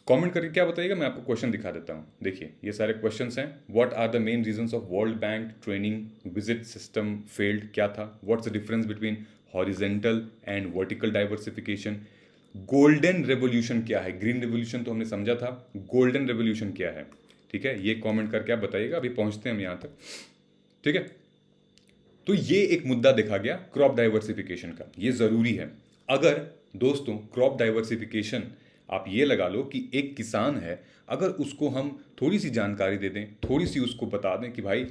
कमेंट करके क्या बताइएगा, मैं आपको क्वेश्चन दिखा देता हूँ। देखिए ये सारे क्वेश्चंस हैं। What are the main reasons of world bank training visit system failed? क्या था? What's the difference between horizontal and vertical diversification? Golden revolution क्या है? ग्रीन रेवोल्यूशन तो हमने समझा था, गोल्डन रेवोल्यूशन क्या है? ठीक है, ये कमेंट करके आप बताइएगा। अभी पहुंचते हैं हम यहाँ तक। ठीक है, तो ये एक मुद्दा देखा गया क्रॉप डाइवर्सिफिकेशन का, ये जरूरी है। अगर दोस्तों क्रॉप डाइवर्सिफिकेशन, आप ये लगा लो कि एक किसान है, अगर उसको हम थोड़ी सी जानकारी दे दें, थोड़ी सी उसको बता दें कि भाई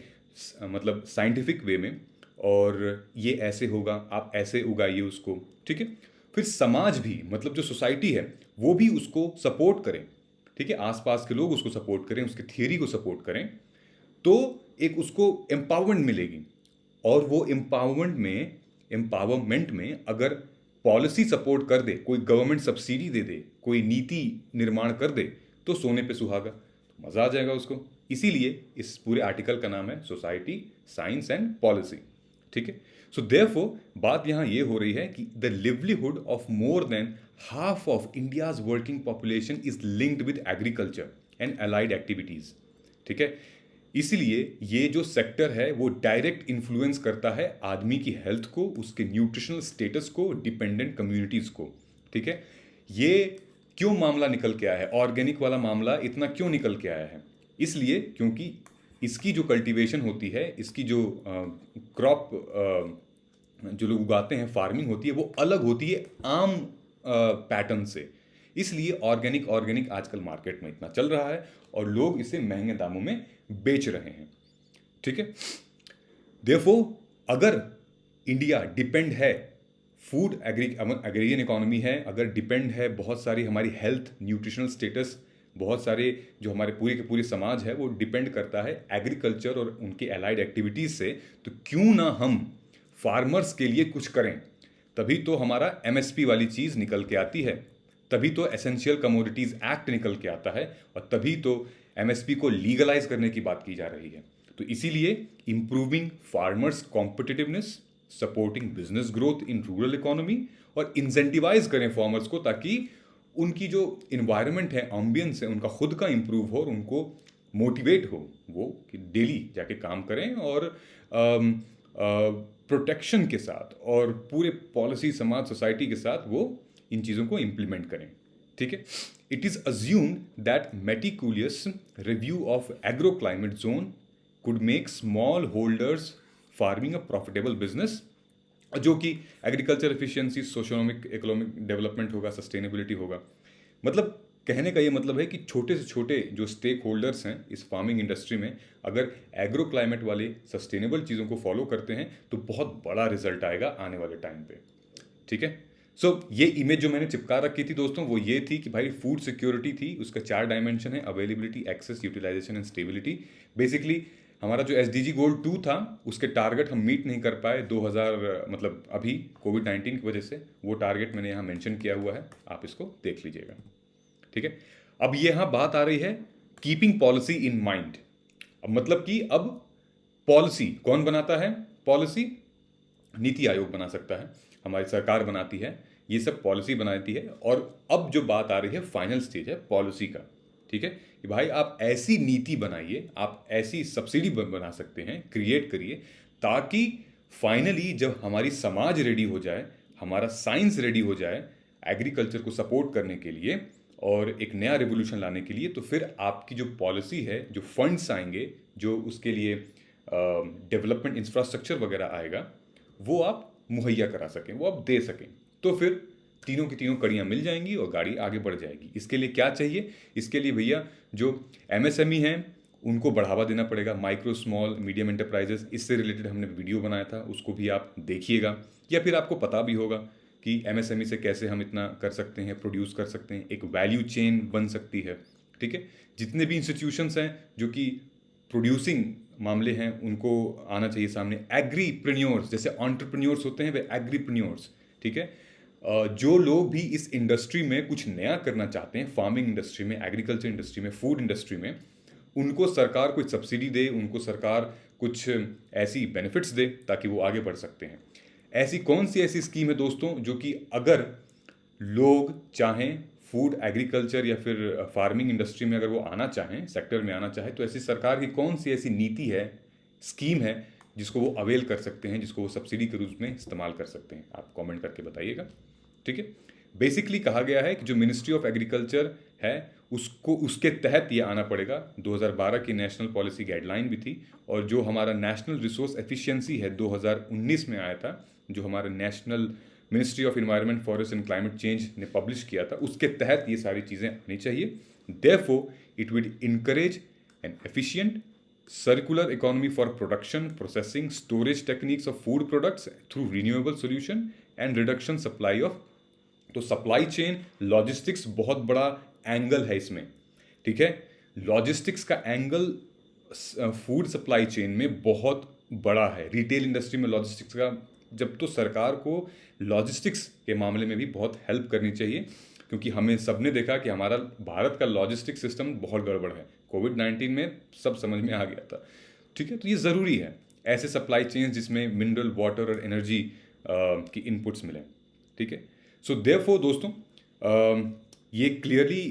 मतलब साइंटिफिक वे में, और ये ऐसे होगा, आप ऐसे उगाइए उसको। ठीक है, फिर समाज भी, मतलब जो सोसाइटी है वो भी उसको सपोर्ट करें। ठीक है, आसपास के लोग उसको सपोर्ट करें, उसके थियरी को सपोर्ट करें, तो एक उसको एम्पावरमेंट मिलेगी। और वो एम्पावरमेंट में अगर पॉलिसी सपोर्ट कर दे, कोई गवर्नमेंट सब्सिडी दे दे, कोई नीति निर्माण कर दे, तो सोने पे सुहागा, तो मज़ा आ जाएगा उसको। इसीलिए इस पूरे आर्टिकल का नाम है सोसाइटी, साइंस एंड पॉलिसी। ठीक है, सो देयरफॉर बात यहाँ ये हो रही है कि the livelihood of more than half of India's working population is linked with agriculture and allied activities. ठीक है, इसलिए ये जो सेक्टर है वो डायरेक्ट इन्फ्लुएंस करता है आदमी की हेल्थ को, उसके न्यूट्रिशनल स्टेटस को, डिपेंडेंट कम्युनिटीज को। ठीक है, ये क्यों मामला निकल के आया है, ऑर्गेनिक वाला मामला इतना क्यों निकल के आया है? इसलिए क्योंकि इसकी जो कल्टीवेशन होती है, इसकी जो क्रॉप जो लोग उगाते हैं, फार्मिंग होती है, वो अलग होती है आम पैटर्न से। इसलिए ऑर्गेनिक आजकल मार्केट में इतना चल रहा है और लोग इसे महंगे दामों में बेच रहे हैं। ठीक है, देयरफॉर अगर इंडिया डिपेंड है, फूड एग्रेरियन इकोनॉमी है, अगर डिपेंड है, बहुत सारी हमारी हेल्थ, न्यूट्रिशनल स्टेटस, बहुत सारे जो हमारे पूरे के पूरे समाज है वो डिपेंड करता है एग्रीकल्चर और उनके एलाइड एक्टिविटीज से, तो क्यों ना हम फार्मर्स के लिए कुछ करें? तभी तो हमारा एमएसपी वाली चीज़ निकल के आती है, तभी तो एसेंशियल कमोडिटीज एक्ट निकल के आता है, और तभी तो एमएसपी को लीगलाइज करने की बात की जा रही है। तो इसीलिए improving farmers competitiveness, supporting business growth in rural economy, और इंसेंटिवाइज करें फार्मर्स को ताकि उनकी जो इन्वायरमेंट है, एम्बियंस है, उनका खुद का इंप्रूव हो और उनको मोटिवेट हो वो कि डेली जाके काम करें, और प्रोटेक्शन के साथ और पूरे पॉलिसी, समाज, सोसाइटी के साथ वो इन चीज़ों को इम्प्लीमेंट करें। ठीक है, it is assumed that meticulous review of agro climate zone could make small holders farming a profitable business, जो कि agriculture efficiency, socionomic economic development होगा, सस्टेनेबिलिटी होगा। मतलब कहने का ये मतलब है कि छोटे से छोटे जो स्टेक होल्डर्स हैं इस फार्मिंग इंडस्ट्री में, अगर एग्रो क्लाइमेट वाले सस्टेनेबल चीज़ों को फॉलो करते हैं तो बहुत बड़ा रिजल्ट आएगा आने वाले टाइम पे। ठीक है, सो ये इमेज जो मैंने चिपका रखी थी दोस्तों वो ये थी कि भाई फूड सिक्योरिटी थी, उसका 4 डायमेंशन है, availability, access, utilization and stability. Basically हमारा जो SDG गोल 2 था उसके टारगेट हम मीट नहीं कर पाए 2000, मतलब अभी कोविड-19 की वजह से। वो टारगेट मैंने यहाँ मेंशन किया हुआ है, आप इसको देख लीजिएगा। ठीक है, अब ये यहाँ बात आ रही है कीपिंग पॉलिसी इन माइंड। अब मतलब कि अब पॉलिसी कौन बनाता है? पॉलिसी नीति आयोग बना सकता है, हमारी सरकार बनाती है, ये सब पॉलिसी बनाती है। और अब जो बात आ रही है फाइनल स्टेज है पॉलिसी का। ठीक है, कि भाई आप ऐसी नीति बनाइए, आप ऐसी सब्सिडी बना सकते हैं, क्रिएट करिए, ताकि फाइनली जब हमारी समाज रेडी हो जाए, हमारा साइंस रेडी हो जाए एग्रीकल्चर को सपोर्ट करने के लिए और एक नया रिवोल्यूशन लाने के लिए, तो फिर आपकी जो पॉलिसी है, जो फंड्स आएंगे, जो उसके लिए डेवलपमेंट इंफ्रास्ट्रक्चर वगैरह आएगा, वो आप मुहैया करा सकें, वो आप दे सकें। तो फिर तीनों की तीनों कड़ियाँ मिल जाएंगी और गाड़ी आगे बढ़ जाएगी। इसके लिए क्या चाहिए? इसके लिए भैया जो MSME हैं उनको बढ़ावा देना पड़ेगा, माइक्रो स्मॉल मीडियम एंटरप्राइजेस। इससे रिलेटेड हमने वीडियो बनाया था, उसको भी आप देखिएगा, या फिर आपको पता भी होगा कि MSME से कैसे हम इतना कर सकते हैं, प्रोड्यूस कर सकते हैं, एक वैल्यू चेन बन सकती है। ठीक है, जितने भी इंस्टीट्यूशंस हैं जो कि प्रोड्यूसिंग मामले हैं उनको आना चाहिए सामने। एग्रीप्रेन्योर्स, जैसे एंटरप्रेन्योर्स होते हैं वे एग्रीप्रेन्योर्स। ठीक है, जो लोग भी इस इंडस्ट्री में कुछ नया करना चाहते हैं, फार्मिंग इंडस्ट्री में, एग्रीकल्चर इंडस्ट्री में, फूड इंडस्ट्री में, उनको सरकार कुछ सब्सिडी दे, उनको सरकार कुछ ऐसी बेनिफिट्स दे ताकि वो आगे बढ़ सकते हैं। ऐसी कौन सी ऐसी स्कीम है दोस्तों जो कि अगर लोग चाहें फूड एग्रीकल्चर या फिर फार्मिंग इंडस्ट्री में अगर वो आना चाहें, सेक्टर में आना चाहें, तो ऐसी सरकार की कौन सी ऐसी नीति है, स्कीम है जिसको वो अवेल कर सकते हैं, जिसको वो सब्सिडी के रूप में इस्तेमाल कर सकते हैं? आप कमेंट करके बताइएगा। ठीक है, बेसिकली कहा गया है कि जो मिनिस्ट्री ऑफ एग्रीकल्चर है उसको, उसके तहत ये आना पड़ेगा। 2012 की नेशनल पॉलिसी गाइडलाइन भी थी, और जो हमारा नेशनल रिसोर्स एफिशिएंसी है 2019 में आया था, जो हमारा national ministry of environment, forest and climate change ने पब्लिश किया था, उसके तहत ये सारी चीज़ें आनी चाहिए। Therefore it will encourage N efficient circular economy for production, processing, storage techniques of food products through renewable solution and reduction supply of। तो सप्लाई चेन, लॉजिस्टिक्स बहुत बड़ा एंगल है इसमें। ठीक है, लॉजिस्टिक्स का एंगल फूड सप्लाई चेन में बहुत बड़ा है। रिटेल इंडस्ट्री में लॉजिस्टिक्स का, जब तो सरकार को लॉजिस्टिक्स के मामले में भी बहुत हेल्प करनी चाहिए, क्योंकि हमें सबने देखा कि हमारा भारत का लॉजिस्टिक सिस्टम बहुत गड़बड़ है। कोविड-19 में सब समझ में आ गया था। ठीक है, तो ये ज़रूरी है ऐसे सप्लाई चेन जिसमें मिनरल, वाटर और एनर्जी की इनपुट्स मिलें। ठीक है, सो देयरफॉर दोस्तों ये क्लियरली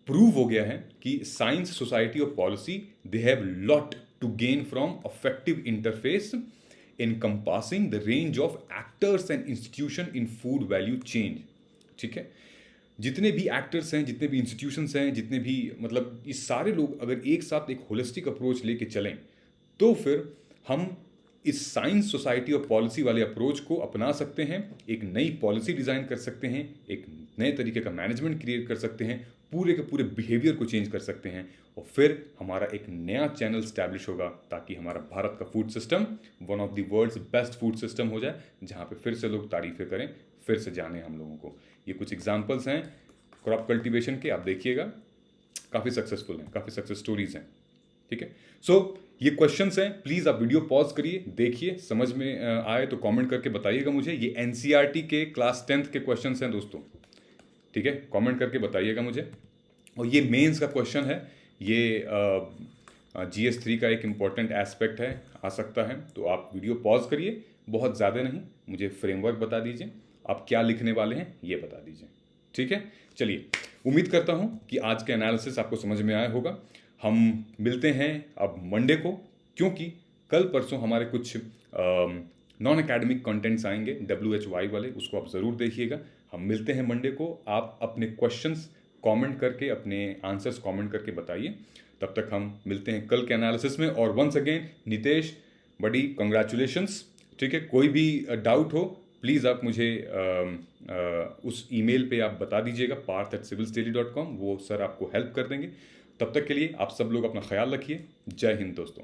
प्रूव हो गया है कि साइंस, सोसाइटी और policy, they have lot to gain from effective interface encompassing the range of actors and institution in food value chain। ठीक है, जितने भी एक्टर्स हैं, जितने भी इंस्टीट्यूशंस हैं, जितने भी, मतलब ये सारे लोग अगर एक साथ एक होलिस्टिक अप्रोच लेके चलें, तो फिर हम इस साइंस, सोसाइटी और पॉलिसी वाले अप्रोच को अपना सकते हैं, एक नई पॉलिसी डिज़ाइन कर सकते हैं, एक नए तरीके का मैनेजमेंट क्रिएट कर सकते हैं, पूरे के पूरे बिहेवियर को चेंज कर सकते हैं, और फिर हमारा एक नया चैनल स्टैब्लिश होगा ताकि हमारा भारत का food system one of the world's best food system हो जाए, जहाँ पे फिर से लोग तारीफ़ें करें, फिर से जाने हम लोगों को। ये कुछ एग्जाम्पल्स हैं क्रॉप कल्टीवेशन के, आप देखिएगा, काफ़ी सक्सेसफुल हैं, काफ़ी सक्सेस स्टोरीज हैं। ठीक है, सो ये क्वेश्चंस हैं, प्लीज़ आप वीडियो पॉज करिए, देखिए, समझ में आए तो कमेंट करके बताइएगा मुझे। ये NCERT के क्लास 10th के क्वेश्चंस हैं दोस्तों। ठीक है, कमेंट करके बताइएगा मुझे। और ये मेंस का क्वेश्चन है, ये GS3 का एक इम्पॉर्टेंट एस्पेक्ट है, आ सकता है, तो आप वीडियो पॉज करिए, बहुत ज़्यादा नहीं, मुझे फ्रेमवर्क बता दीजिए, आप क्या लिखने वाले हैं ये बता दीजिए। ठीक है, चलिए, उम्मीद करता हूँ कि आज का एनालिसिस आपको समझ में आया होगा। हम मिलते हैं अब मंडे को, क्योंकि कल परसों हमारे कुछ नॉन एकेडमिक कंटेंट्स आएंगे WHY वाले, उसको आप ज़रूर देखिएगा। हम मिलते हैं मंडे को। आप अपने क्वेश्चंस कमेंट करके, अपने आंसर्स कमेंट करके बताइए। तब तक हम मिलते हैं कल के एनालिसिस में। और वंस अगेन नितेश, बड़ी कंग्रेचुलेशंस। ठीक है, कोई भी डाउट हो प्लीज़ आप मुझे उस ईमेल पे आप बता दीजिएगा, parth@civilsdaily.com। वो सर आपको हेल्प कर देंगे। तब तक के लिए आप सब लोग अपना ख्याल रखिए। जय हिंद दोस्तों।